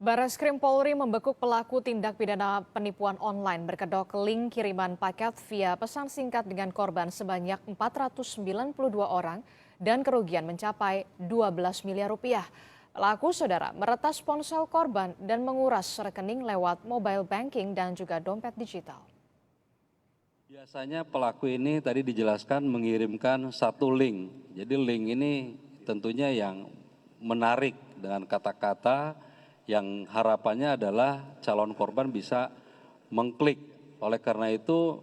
Barreskrim Polri membekuk pelaku tindak pidana penipuan online berkedok link kiriman paket via pesan singkat dengan korban sebanyak 492 orang dan kerugian mencapai 12 miliar rupiah. Pelaku saudara meretas ponsel korban dan menguras rekening lewat mobile banking dan juga dompet digital. Biasanya pelaku ini tadi dijelaskan mengirimkan satu link. Jadi link ini tentunya yang menarik dengan kata-kata yang harapannya adalah calon korban bisa mengklik. Oleh karena itu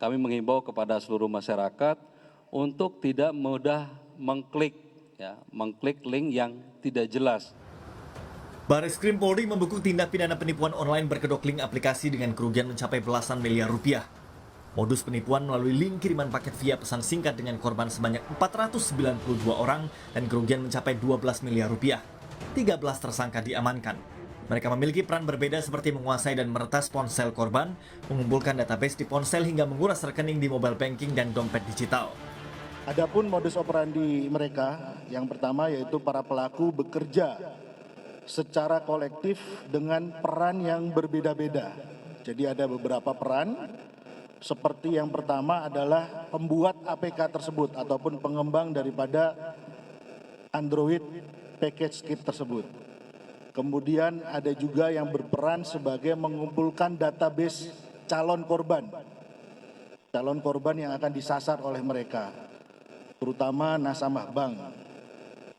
kami menghimbau kepada seluruh masyarakat untuk tidak mudah mengklik link yang tidak jelas. Barreskrim Polri membekuk tindak pidana penipuan online berkedok link aplikasi dengan kerugian mencapai belasan miliar rupiah. Modus penipuan melalui link kiriman paket via pesan singkat dengan korban sebanyak 492 orang dan kerugian mencapai 12 miliar rupiah. 13 tersangka diamankan. Mereka memiliki peran berbeda seperti menguasai dan meretas ponsel korban, mengumpulkan database di ponsel hingga menguras rekening di mobile banking dan dompet digital. Adapun modus operandi mereka, yang pertama yaitu para pelaku bekerja secara kolektif dengan peran yang berbeda-beda. Jadi ada beberapa peran, seperti yang pertama adalah pembuat APK tersebut ataupun pengembang daripada Android package kit tersebut. Kemudian ada juga yang berperan sebagai mengumpulkan database calon korban yang akan disasar oleh mereka, terutama nasabah bank.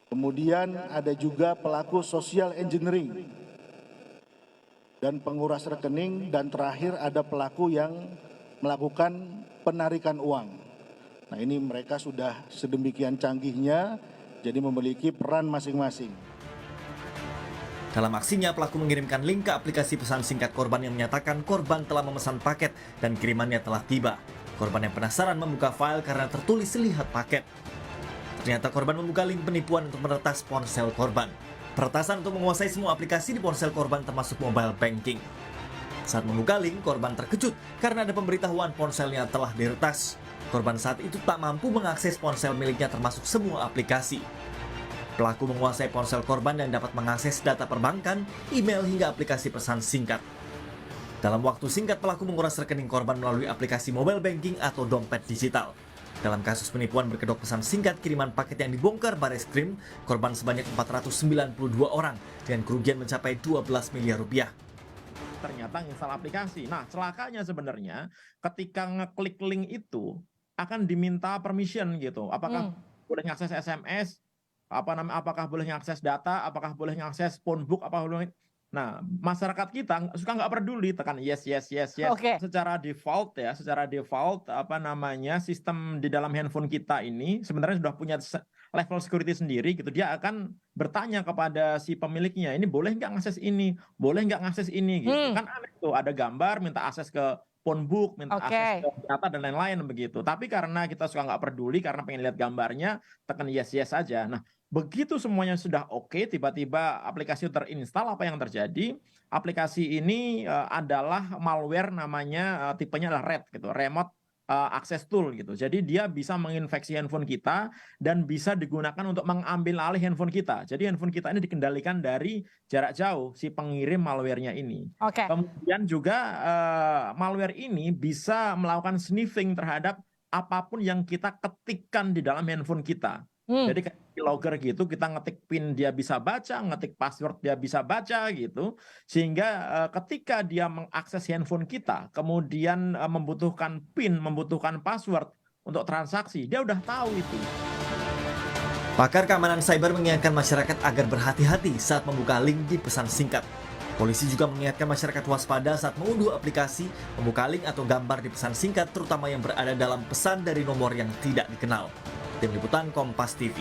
Kemudian ada juga pelaku social engineering dan penguras rekening, dan terakhir ada pelaku yang melakukan penarikan uang. Nah, ini mereka sudah sedemikian canggihnya, jadi memiliki peran masing-masing. Dalam aksinya, pelaku mengirimkan link ke aplikasi pesan singkat korban yang menyatakan korban telah memesan paket dan kirimannya telah tiba. Korban yang penasaran membuka file karena tertulis lihat paket. Ternyata korban membuka link penipuan untuk meretas ponsel korban. Peretasan untuk menguasai semua aplikasi di ponsel korban termasuk mobile banking. Saat membuka link, korban terkejut karena ada pemberitahuan ponselnya telah diretas. Korban saat itu tak mampu mengakses ponsel miliknya termasuk semua aplikasi. Pelaku menguasai ponsel korban dan dapat mengakses data perbankan, email hingga aplikasi pesan singkat. Dalam waktu singkat, pelaku menguras rekening korban melalui aplikasi mobile banking atau dompet digital. Dalam kasus penipuan berkedok pesan singkat kiriman paket yang dibongkar Barreskrim, korban sebanyak 492 orang dengan kerugian mencapai 12 miliar rupiah. Ternyata install aplikasi. Nah, celakanya sebenarnya ketika ngeklik link itu akan diminta permission gitu. Apakah boleh ngakses SMS, apakah boleh ngakses data, apakah boleh ngakses phone book, Nah, masyarakat kita suka nggak peduli, tekan yes. Oke. Secara default sistem di dalam handphone kita ini sebenarnya sudah punya level security sendiri gitu. Dia akan bertanya kepada si pemiliknya, ini boleh nggak ngakses ini, boleh nggak ngakses ini gitu. Kan aneh tuh, ada gambar minta akses ke phone book, minta akses ke data dan lain-lain begitu. Tapi karena kita suka nggak peduli, karena pengen lihat gambarnya, tekan yes saja. Nah, begitu semuanya sudah oke, tiba-tiba aplikasi terinstall, apa yang terjadi? Aplikasi ini adalah malware, namanya tipenya adalah RAT gitu, Remote Access Tool gitu. Jadi dia bisa menginfeksi handphone kita dan bisa digunakan untuk mengambil alih handphone kita. Jadi handphone kita ini dikendalikan dari jarak jauh, si pengirim malware-nya ini. Kemudian juga malware ini bisa melakukan sniffing terhadap apapun yang kita ketikkan di dalam handphone kita. Jadi kayak logger gitu, kita ngetik PIN dia bisa baca, ngetik password dia bisa baca gitu. Sehingga ketika dia mengakses handphone kita, kemudian membutuhkan PIN, membutuhkan password untuk transaksi, dia udah tahu itu. Pakar keamanan cyber mengingatkan masyarakat agar berhati-hati saat membuka link di pesan singkat. Polisi juga mengingatkan masyarakat waspada saat mengunduh aplikasi, membuka link atau gambar di pesan singkat, terutama yang berada dalam pesan dari nomor yang tidak dikenal. Tim Liputan Kompas TV.